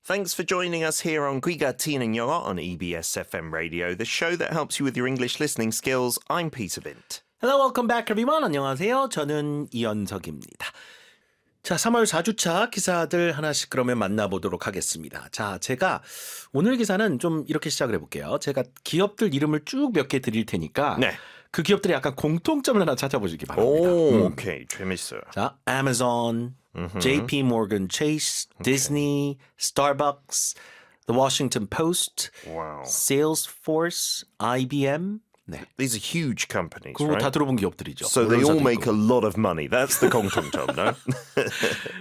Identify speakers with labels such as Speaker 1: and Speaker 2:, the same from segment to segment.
Speaker 1: Thanks for joining us here on Giga Teen 영어 on EBS FM Radio, the show that helps you with your English listening skills. I'm Peter Bint.
Speaker 2: Hello, welcome back everyone. 안녕하세요. 저는 이현석입니다. 자, 3월 4주차 기사들 하나씩 그러면 만나보도록 하겠습니다. 자, 제가 오늘 기사는 좀 이렇게 시작을 해볼게요. 제가 기업들 이름을 쭉 몇 개 드릴 테니까
Speaker 1: 네.
Speaker 2: 그 기업들의 약간 공통점을 하나 찾아보시기 바랍니다.
Speaker 1: 오, 오케이. 재밌어요.
Speaker 2: 자, Amazon, JP Morgan Chase, Disney, Starbucks, The Washington Post,
Speaker 1: Wow.
Speaker 2: Salesforce, IBM. 네.
Speaker 1: These are huge companies,
Speaker 2: 그거 다
Speaker 1: right?
Speaker 2: 들어본 기업들이죠.
Speaker 1: So they all
Speaker 2: 언론사도
Speaker 1: make
Speaker 2: 있고.
Speaker 1: a lot of money. That's the 공통점, no?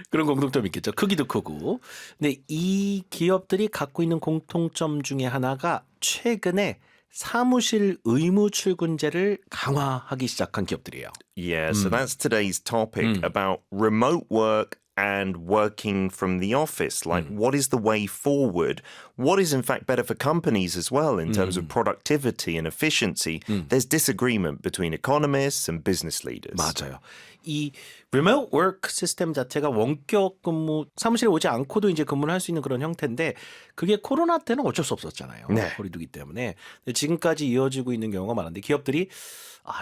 Speaker 2: 그런 공통점이 있겠죠. 크기도 크고. 근데 이 기업들이 갖고 있는 공통점 중에 하나가 최근에 사무실 의무 출근제를 강화하기 시작한 기업들이에요.
Speaker 1: Yeah, so that's today's topic about remote work and working from the office. Like, what is the way forward? What is, in fact, better for companies as well in terms of productivity and efficiency? There's disagreement between economists and business leaders.
Speaker 2: 맞아요. 이 remote work 시스템 자체가 원격 근무, 사무실에 오지 않고도 이제 근무를 할 수 있는 그런 형태인데 그게 코로나 때는 어쩔 수 없었잖아요.
Speaker 1: 네.
Speaker 2: 거리두기 때문에. 근데 지금까지 이어지고 있는 경우가 많은데 기업들이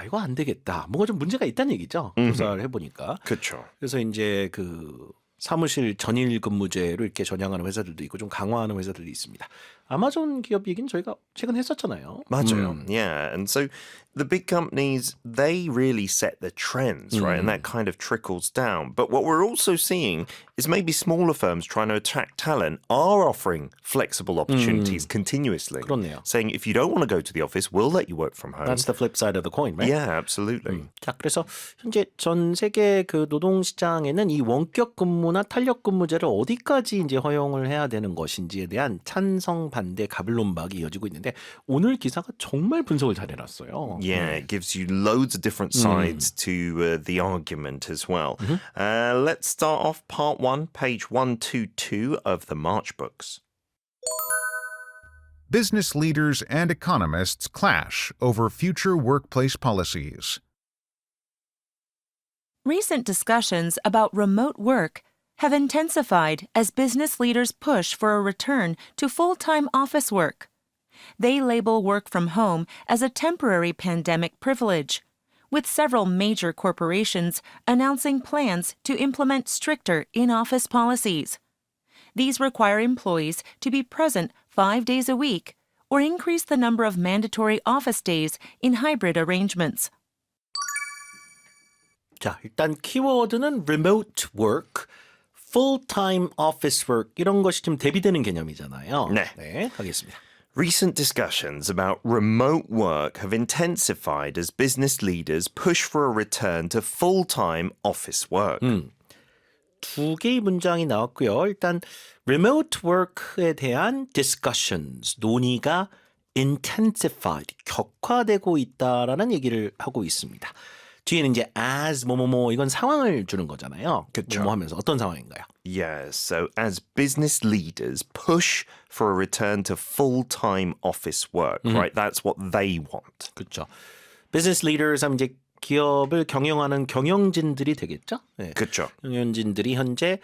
Speaker 2: 이거 안 되겠다. 뭔가 좀 문제가 있다는 얘기죠. 조사를 해보니까.
Speaker 1: 그렇죠.
Speaker 2: 그래서 이제 그 사무실 전일 근무제로 이렇게 전향하는 회사들도 있고 좀 강화하는 회사들도 있습니다. 아마존 기업 얘기는 저희가 최근 했었잖아요.
Speaker 1: 맞아요. Yeah. And so the big companies, they really set the trends, right? And that kind of trickles down. But what we're also seeing is maybe smaller firms trying to attract talent are offering flexible opportunities continuously.
Speaker 2: 그렇네요.
Speaker 1: Saying if you don't want to go to the office, we'll let you work from home.
Speaker 2: That's the flip side of the coin, right?
Speaker 1: Yeah, absolutely.
Speaker 2: 자, 그래서 현재 전 세계 그 노동 시장에는 이 원격 근무나 탄력 근무제를 어디까지 이제 허용을 해야 되는 것인지에 대한 찬성 반대 가불론박이 이어지고 있는데 오늘 기사가 정말 분석을 잘 해놨어요.
Speaker 1: Yeah, it gives you loads of different sides to the argument as well. Let's start off part 1, page 122 of the March books.
Speaker 3: Business leaders and economists clash over future workplace policies.
Speaker 4: Recent discussions about remote work have intensified as business leaders push for a return to full-time office work. They label work from home as a temporary pandemic privilege, with several major corporations announcing plans to implement stricter in-office policies. These require employees to be present 5 days a week or increase the number of mandatory office days in hybrid arrangements.
Speaker 2: 자, 일단 키워드는 remote work, full-time office work 이런 것이 좀 대비되는 개념이잖아요.
Speaker 1: 네.
Speaker 2: 가겠습니다.
Speaker 1: Recent discussions about remote work have intensified as business leaders push for a return to full-time office work.
Speaker 2: 두 개의 문장이 나왔고요. 일단 remote work에 대한 discussions, 논의가 intensified, 격화되고 있다라는 얘기를 하고 있습니다. 뒤에는 이제 as 뭐뭐뭐 이건 상황을 주는 거잖아요.
Speaker 1: 그쵸.
Speaker 2: 뭐뭐 하면서 어떤 상황인가요?
Speaker 1: Yes, so as business leaders push for a return to full-time office work, right? That's what they want.
Speaker 2: 그렇죠. business leaders 하면 이제 기업을 경영하는 경영진들이 되겠죠? 네.
Speaker 1: 그렇죠.
Speaker 2: 경영진들이 현재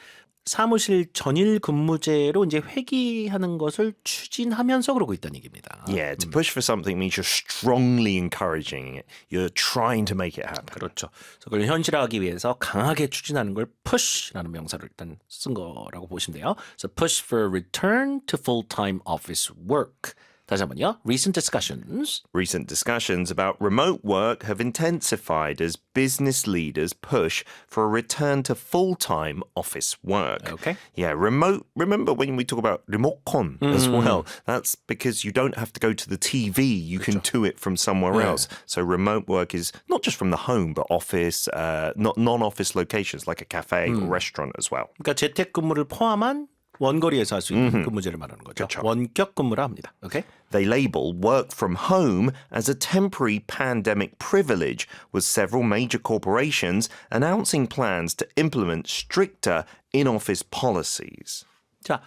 Speaker 2: 사무실 전일 근무제로 이제 회귀하는 것을 추진하면서 그러고 있다는 얘기입니다.
Speaker 1: Yeah, to push for something means you're strongly encouraging it. You're trying to make it happen.
Speaker 2: 그렇죠. 그래서 그걸 현실화하기 위해서 강하게 추진하는 걸 push라는 명사를 일단 쓴 거라고 보시면 돼요. So push for a return to full-time office work. 다시 한번요. Recent discussions.
Speaker 1: Recent discussions about remote work have intensified as business leaders push for a return to full-time office work.
Speaker 2: Okay.
Speaker 1: Yeah, remote. Remember when we talk about remote as well? That's because you don't have to go to the TV. You can do it from somewhere else. So remote work is not just from the home, but office, not non-office locations like a cafe or restaurant as well.
Speaker 2: 그러니까 재택근무를 포함한 원거리에서 할 수 있는 근무제를 말하는 거죠.
Speaker 1: 그렇죠.
Speaker 2: 원격 근무라 합니다. 오케이?
Speaker 1: They label work from home as a temporary pandemic privilege, with several major corporations announcing plans to implement stricter in-office policies.
Speaker 2: 자,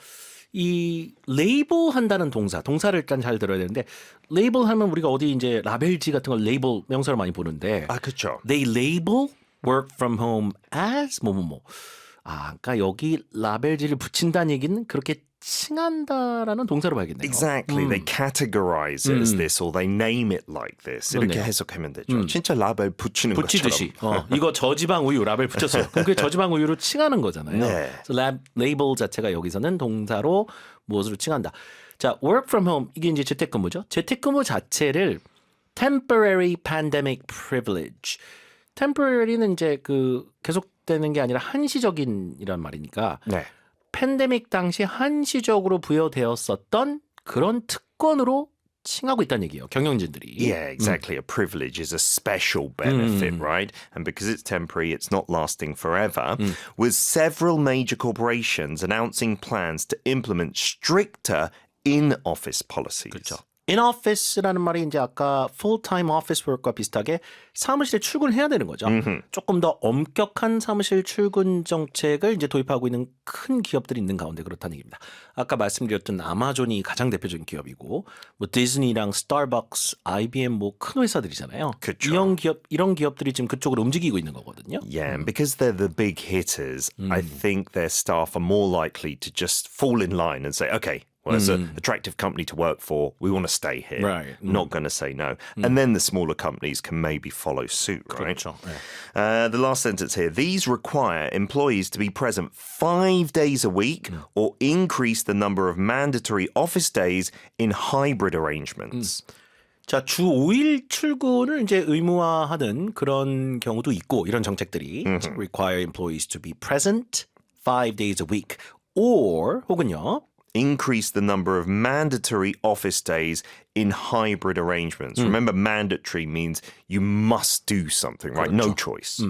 Speaker 2: 이 레이블 한다는 동사를 일단 잘 들어야 되는데 레이블 하면 우리가 어디 이제 라벨지 같은 걸 레이블 명사로 많이 보는데
Speaker 1: 그렇죠.
Speaker 2: They label work from home as 뭐뭐뭐. 그러니까 여기 라벨지를 붙인다는 얘기는 그렇게 칭한다라는 동사로 봐야겠네요.
Speaker 1: Exactly. They categorize it as this or they name it like this. 이렇게
Speaker 2: 그렇네요.
Speaker 1: 해석하면 되죠. 진짜 라벨 붙이는
Speaker 2: 붙이듯이.
Speaker 1: 것처럼.
Speaker 2: 이거 저지방 우유 라벨 붙였어요. 그럼 그게 저지방 우유로 칭하는 거잖아요.
Speaker 1: 네.
Speaker 2: 그래서 레이블 자체가 여기서는 동사로 무엇으로 칭한다. 자, work from home 이게 이제 재택근무죠. 재택근무 자체를 temporary pandemic privilege. temporary는 이제 그 계속되는 게 아니라 한시적인이란 말이니까
Speaker 1: 네.
Speaker 2: 팬데믹 당시 한시적으로 부여되었었던 그런 특권으로 칭하고 있다는 얘기예요. 경영진들이.
Speaker 1: Yeah, exactly. A privilege is a special benefit, right? And because it's temporary, it's not lasting forever. With several major corporations announcing plans to implement stricter in-office policies.
Speaker 2: 그렇죠. In-office라는 말이 이제 아까 full-time office work과 비슷하게 사무실에 출근해야 되는 거죠. 조금 더 엄격한 사무실 출근 정책을 이제 도입하고 있는 큰 기업들이 있는 가운데 그렇다는 얘기입니다. 아까 말씀드렸던 아마존이 가장 대표적인 기업이고 뭐 디즈니랑 스타벅스, IBM 뭐 큰 회사들이잖아요.
Speaker 1: 그쵸.
Speaker 2: 이런 기업들이 지금 그쪽으로 움직이고 있는 거거든요.
Speaker 1: Yeah, and because they're the big hitters, I think their staff are more likely to just fall in line and say, okay, well, it's an attractive company to work for. We want to stay here.
Speaker 2: Right.
Speaker 1: Not going to say no. And then the smaller companies can maybe follow suit, right?
Speaker 2: 그렇죠. 네.
Speaker 1: The last sentence here. These require employees to be present 5 days a week or increase the number of mandatory office days in hybrid arrangements.
Speaker 2: 자, 주 5일 출근을 이제 의무화하는 그런 경우도 있고 이런 정책들이 require employees to be present 5 days a week or 혹은요.
Speaker 1: Increase the number of mandatory office days in hybrid arrangements. Remember, mandatory means you must do something, right? No choice.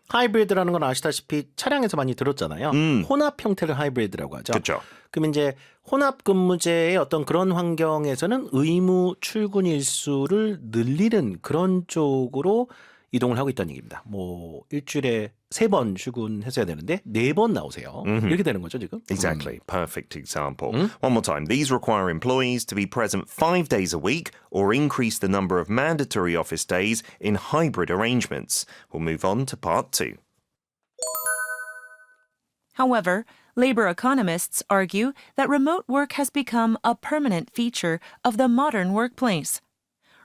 Speaker 2: 하이브리드라는 건 아시다시피 차량에서 많이 들었잖아요. 혼합 형태를 하이브리드라고 하죠.
Speaker 1: 그렇죠.
Speaker 2: 그럼 이제 혼합 근무제의 어떤 그런 환경에서는 의무 출근 일수를 늘리는 그런 쪽으로 이동을 하고 있다는 얘기입니다. 뭐 일주일에 3번 출근했어야 되는데 4번 나오세요. 이렇게 되는 거죠 지금?
Speaker 1: Exactly. Perfect example. One more time. These require employees to be present 5 days a week or increase the number of mandatory office days in hybrid arrangements. We'll move on to part 2.
Speaker 4: However, labor economists argue that remote work has become a permanent feature of the modern workplace.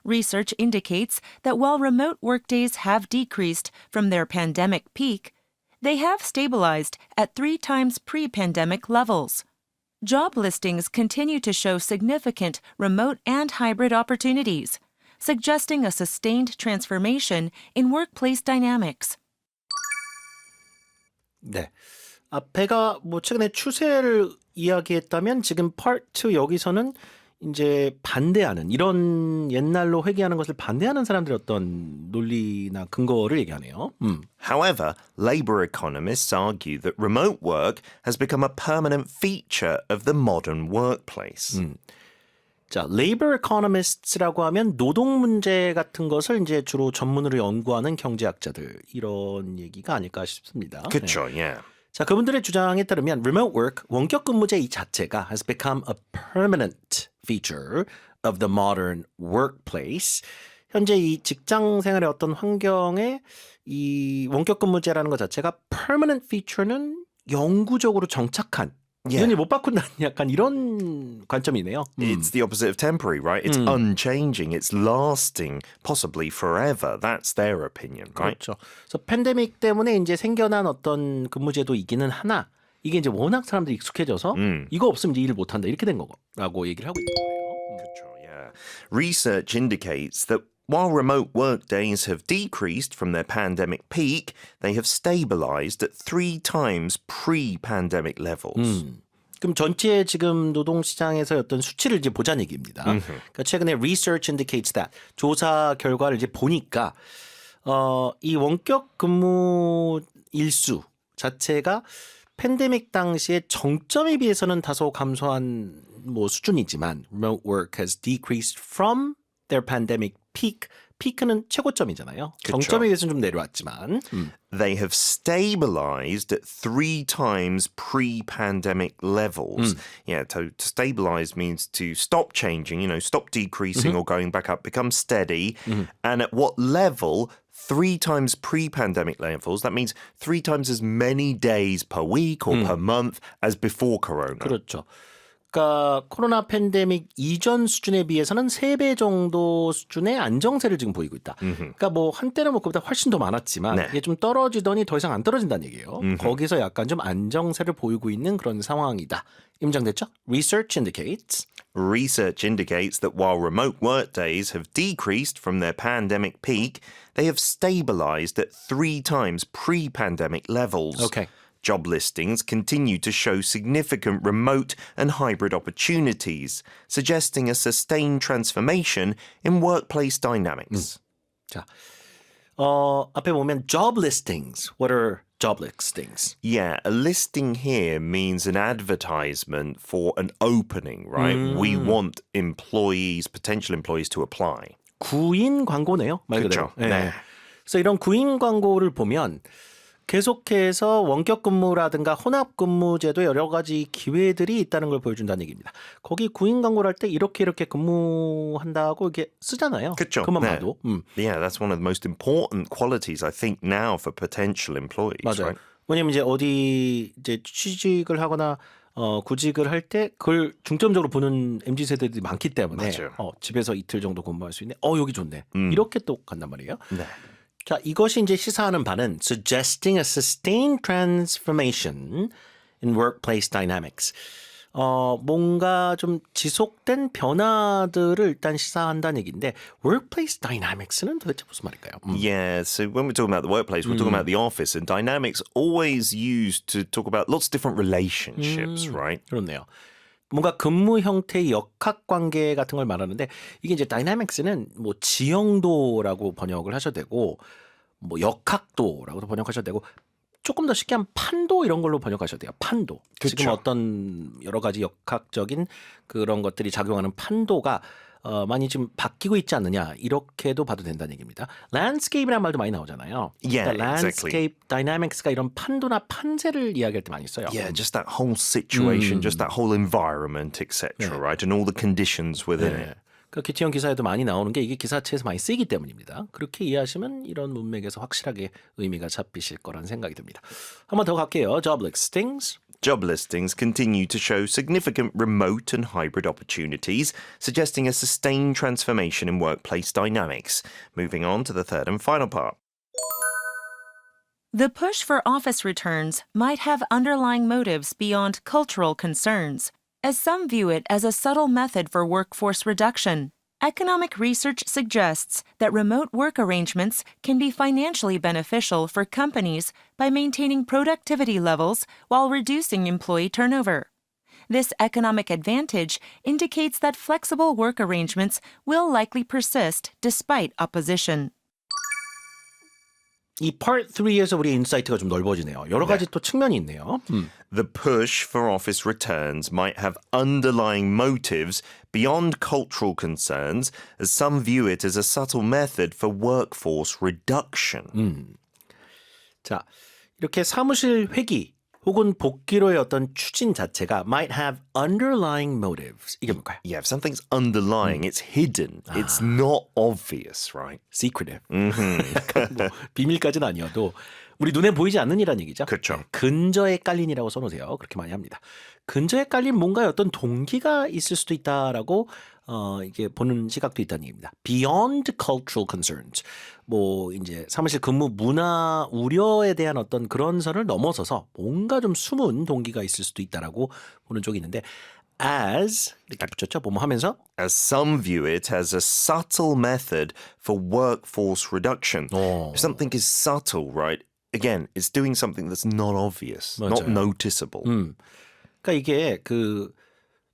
Speaker 4: Research indicates that while remote workdays have decreased from their pandemic peak, they have stabilized at 3 times pre-pandemic levels. Job listings continue to show significant remote and hybrid opportunities, suggesting a sustained transformation in workplace dynamics.
Speaker 2: 네. 앞에가 뭐 최근에 추세를 이야기했다면 지금 part 2 여기서는 이제 반대하는 이런 옛날로 회귀하는 것을 반대하는 사람들의 어떤 논리나 근거를 얘기하네요.
Speaker 1: However, labor economists argue that remote work has become a permanent feature of the modern workplace.
Speaker 2: 자, labor economists라고 하면 노동 문제 같은 것을 이제 주로 전문으로 연구하는 경제학자들 이런 얘기가 아닐까 싶습니다.
Speaker 1: 그렇죠, yeah.
Speaker 2: 자, 그분들의 주장에 따르면 remote work, 원격 근무제 이 자체가 has become a permanent feature of the modern workplace. 현재 이 직장 생활의 어떤 환경에 이 원격 근무제라는 것 자체가 permanent feature는 영구적으로 정착한 이전에 못 바꾼다는 약간 이런 관점이네요.
Speaker 1: It's the opposite of temporary, right? It's unchanging, it's lasting, possibly forever. That's their opinion, right?
Speaker 2: 그렇죠. 그래서 팬데믹 때문에 이제 생겨난 어떤 근무제도이기는 하나 이게 이제 워낙 사람들이 익숙해져서 이거 없으면 이제 일 못한다 이렇게 된 거라고 얘기를 하고 있는 거예요.
Speaker 1: Kachor, yeah. Research indicates that while remote work days have decreased from their pandemic peak, they have stabilized at 3 times pre-pandemic levels.
Speaker 2: 그럼 전체 지금 노동시장에서 어떤 수치를 이제 보자는 얘기입니다. 그러니까 최근에 research indicates that 조사 결과를 이제 보니까 이 원격 근무 일수 자체가 팬데믹 당시의 정점에 비해서는 다소 감소한 뭐 수준이지만 remote work has decreased from their pandemic peak 피크는 최고점이잖아요.
Speaker 1: 그쵸.
Speaker 2: 정점에 비해서는 좀 내려왔지만
Speaker 1: They have stabilized at 3 times pre-pandemic levels. Yeah, to stabilize means to stop changing, stop decreasing or going back up, become steady. And at what level? 3 times pre-pandemic levels. That means 3 times as many days per week or per month as before Corona.
Speaker 2: 그렇죠. 그러니까 코로나 팬데믹 이전 수준에 비해서는 3배 정도 수준의 안정세를 지금 보이고 있다. 그러니까 뭐 한때는 뭐 그보다 훨씬 더 많았지만
Speaker 1: 네.
Speaker 2: 이게 좀 떨어지더니 더 이상 안 떨어진다는 얘기예요. 거기서 약간 좀 안정세를 보이고 있는 그런 상황이다. 임장됐죠? Research indicates
Speaker 1: Research indicates that while remote work days have decreased from their pandemic peak, they have stabilized at 3 times pre-pandemic levels.
Speaker 2: Okay.
Speaker 1: Job listings continue to show significant remote and hybrid opportunities, suggesting a sustained transformation in workplace dynamics.
Speaker 2: 자, 앞에 보면 job listings. What are job listings?
Speaker 1: Yeah, a listing here means an advertisement for an opening, right? We want potential employees to apply.
Speaker 2: 구인 광고네요. 말 그대로.
Speaker 1: 그렇죠. 네.
Speaker 2: 그래서 이런 구인 광고를 보면 계속해서 원격 근무라든가 혼합 근무 제도 여러 가지 기회들이 있다는 걸 보여준다는 얘기입니다. 거기 구인 광고를 할 때 이렇게 근무한다고 이렇게 쓰잖아요.
Speaker 1: 그쵸.
Speaker 2: 그만
Speaker 1: 네.
Speaker 2: 봐도.
Speaker 1: Yeah, that's one of the most important qualities I think now for potential employees.
Speaker 2: 맞아요.
Speaker 1: Right?
Speaker 2: 왜냐면 이제 어디 이제 취직을 하거나 구직을 할 때 그걸 중점적으로 보는 MZ 세대들이 많기 때문에
Speaker 1: 맞아요.
Speaker 2: 집에서 이틀 정도 근무할 수 있네. 여기 좋네. 이렇게 또 간단 말이에요.
Speaker 1: 네.
Speaker 2: 자, 이것이 이제 시사하는 바는 suggesting a sustained transformation in workplace dynamics. 뭔가 좀 지속된 변화들을 일단 시사한다는 얘기인데 workplace dynamics는 도대체 무슨 말일까요?
Speaker 1: Yeah, so when we're talking about the workplace, we're talking about the office, and dynamics always used to talk about lots of different relationships, right?
Speaker 2: 그렇네요. 뭔가 근무 형태의 역학 관계 같은 걸 말하는데 이게 이제 다이나믹스는 뭐 지형도라고 번역을 하셔도 되고 뭐 역학도라고도 번역하셔도 되고 조금 더 쉽게 하면 판도 이런 걸로 번역하셔도 돼요. 판도.
Speaker 1: 그쵸.
Speaker 2: 지금 어떤 여러 가지 역학적인 그런 것들이 작용하는 판도가 많이 지금 바뀌고 있지 않느냐 이렇게도 봐도 된다는 얘기입니다. landscape이라는 말도 많이 나오잖아요.
Speaker 1: Yeah,
Speaker 2: 그러니까 landscape dynamics가 이런 판도나 판세를 이야기할 때 많이 써요.
Speaker 1: Yeah, just that whole situation, just that whole environment, etc., right? And all the conditions within it.
Speaker 2: 그 기티형 기사에도 많이 나오는 게 이게 기사체에서 많이 쓰이기 때문입니다. 그렇게 이해하시면 이런 문맥에서 확실하게 의미가 잡히실 거란 생각이 듭니다. 한 번 더 갈게요. Job listings.
Speaker 1: Job listings continue to show significant remote and hybrid opportunities, suggesting a sustained transformation in workplace dynamics. Moving on to the third and final part.
Speaker 4: The push for office returns might have underlying motives beyond cultural concerns, as some view it as a subtle method for workforce reduction. Economic research suggests that remote work arrangements can be financially beneficial for companies by maintaining productivity levels while reducing employee turnover. This economic advantage indicates that flexible work arrangements will likely persist despite opposition.
Speaker 2: 이 part 3에서 우리 인사이트가 좀 넓어지네요. 여러 가지 또 측면이 있네요.
Speaker 1: The push for office returns might have underlying motives beyond cultural concerns, as some view it as a subtle method for workforce reduction.
Speaker 2: 자, 이렇게 사무실 회기 혹은 복귀로의 어떤 추진 자체가 might have underlying motives. 이게 뭘까요?
Speaker 1: Yeah, if something's underlying, it's hidden. It's not obvious, right?
Speaker 2: secretive. 뭐 비밀까지는 아니어도 우리 눈에 보이지 않는 이란 얘기죠.
Speaker 1: 그렇죠.
Speaker 2: 근저에 깔린이라고 써놓으세요. 그렇게 많이 합니다. 근저에 깔린 뭔가 어떤 동기가 있을 수도 있다라고 이게 보는 시각도 있다는 얘기입니다. Beyond cultural concerns. 뭐 이제 사무실 근무 문화 우려에 대한 어떤 그런 선을 넘어서서 뭔가 좀 숨은 동기가 있을 수도 있다라고 보는 쪽이 있는데 as 이렇게 붙였죠. 뭐뭐 하면서
Speaker 1: As some view it as a subtle method for workforce reduction. If something is subtle, right? Again, it's doing something that's not obvious, not
Speaker 2: 맞아요.
Speaker 1: noticeable.
Speaker 2: 그러니까 이게 그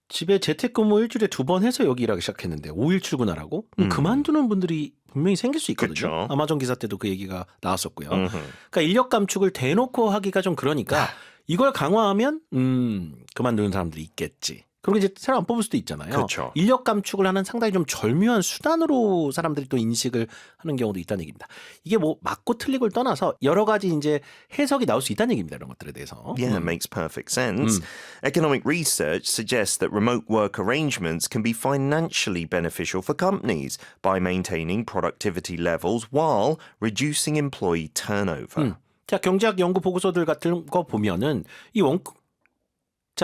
Speaker 2: 집에 재택근무 일주일에 2번 해서 여기 일하기 시작했는데 5일 출근하라고? 그만두는 분들이 분명히 생길 수 있거든요.
Speaker 1: 그쵸.
Speaker 2: 아마존 기사 때도 그 얘기가 나왔었고요. 그러니까 인력 감축을 대놓고 하기가 좀 그러니까 이걸 강화하면 그만두는 사람들이 있겠지. 그리고 이제 새로 안 뽑을 수도 있잖아요.
Speaker 1: 그렇죠.
Speaker 2: 인력 감축을 하는 상당히 좀 절묘한 수단으로 사람들이 또 인식을 하는 경우도 있다는 얘기입니다. 이게 뭐 맞고 틀리고를 떠나서 여러 가지 이제 해석이 나올 수 있다는 얘기입니다. 이런 것들에 대해서.
Speaker 1: Yeah, it makes perfect sense. Economic research suggests that remote work arrangements can be financially beneficial for companies by maintaining productivity levels while reducing employee turnover.
Speaker 2: 자, 경제학 연구 보고서들 같은 거 보면은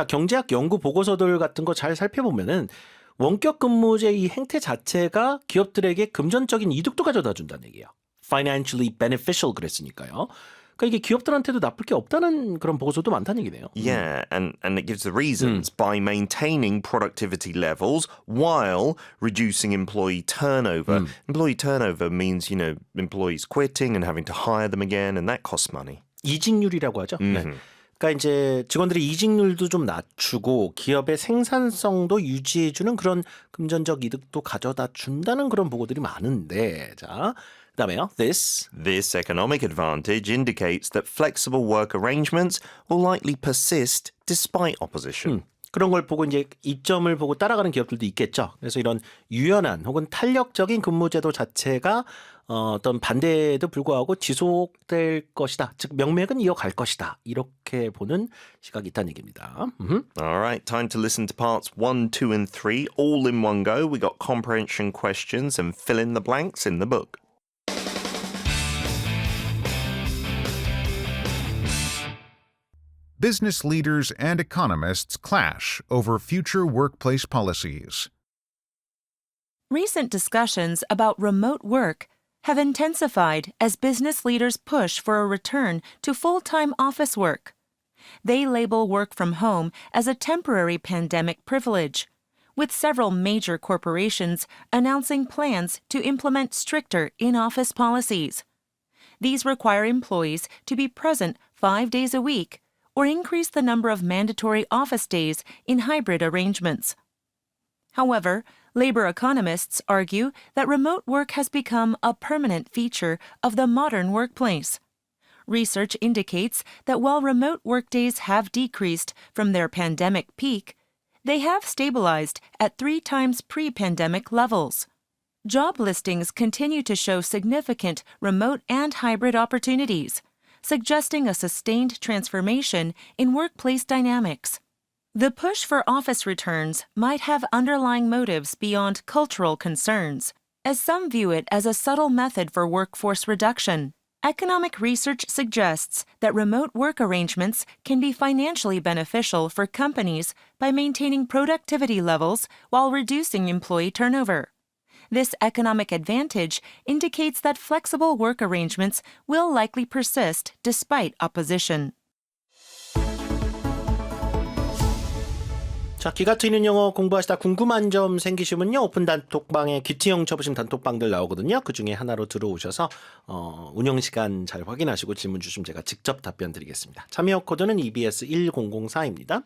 Speaker 2: 경제학 연구 보고서들 같은 거 잘 살펴보면은 원격 근무제 이 행태 자체가 기업들에게 금전적인 이득도 가져다 준다는 얘기예요. Financially beneficial 그랬으니까요. 그러니까 이게 기업들한테도 나쁠 게 없다는 그런 보고서도 많다는 얘기네요.
Speaker 1: Yeah, and it gives the reasons by maintaining productivity levels while reducing employee turnover. Employee turnover means, employees quitting and having to hire them again, and that costs money.
Speaker 2: 이직률이라고 하죠. 네. 그러니까 이제 직원들의 이직률도 좀 낮추고 기업의 생산성도 유지해주는 그런 금전적 이득도 가져다 준다는 그런 보고들이 많은데, 자, 그다음에요. This
Speaker 1: economic advantage indicates that flexible work arrangements will likely persist despite opposition.
Speaker 2: 그런 걸 보고 이제 이점을 보고 따라가는 기업들도 있겠죠. 그래서 이런 유연한 혹은 탄력적인 근무제도 자체가 어떤 반대에도 불구하고 지속될 것이다. 즉 명맥은 이어갈 것이다. 이렇게 보는 시각이 있다는 얘기입니다.
Speaker 1: All right, time to listen to parts 1, 2, and 3 all in one go. We got comprehension questions and fill in the blanks in the book.
Speaker 3: Business leaders and economists clash over future workplace policies.
Speaker 4: Recent discussions about remote work have intensified as business leaders push for a return to full-time office work. They label work from home as a temporary pandemic privilege, with several major corporations announcing plans to implement stricter in-office policies. These require employees to be present 5 days a week or increase the number of mandatory office days in hybrid arrangements. However, labor economists argue that remote work has become a permanent feature of the modern workplace. Research indicates that while remote workdays have decreased from their pandemic peak, they have stabilized at 3 times pre-pandemic levels. Job listings continue to show significant remote and hybrid opportunities, suggesting a sustained transformation in workplace dynamics. The push for office returns might have underlying motives beyond cultural concerns, as some view it as a subtle method for workforce reduction. Economic research suggests that remote work arrangements can be financially beneficial for companies by maintaining productivity levels while reducing employee turnover. This economic advantage indicates that flexible work arrangements will likely persist despite opposition.
Speaker 2: 자, 기가 트이는 영어 공부하시다 궁금한 점 생기시면요. 오픈 단톡방에 귀티형 쳐보신 단톡방들 나오거든요. 그중에 하나로 들어오셔서 운영 시간 잘 확인하시고 질문 주시면 제가 직접 답변 드리겠습니다. 참여 코드는 EBS 1004입니다.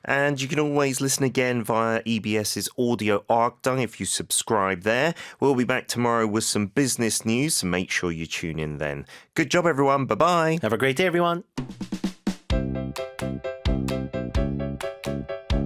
Speaker 1: And you can always listen again via EBS's audio Arkdung if you subscribe there. We'll be back tomorrow with some business news, so make sure you tune in then. Good job, everyone. Bye-bye.
Speaker 2: Have a great day, everyone.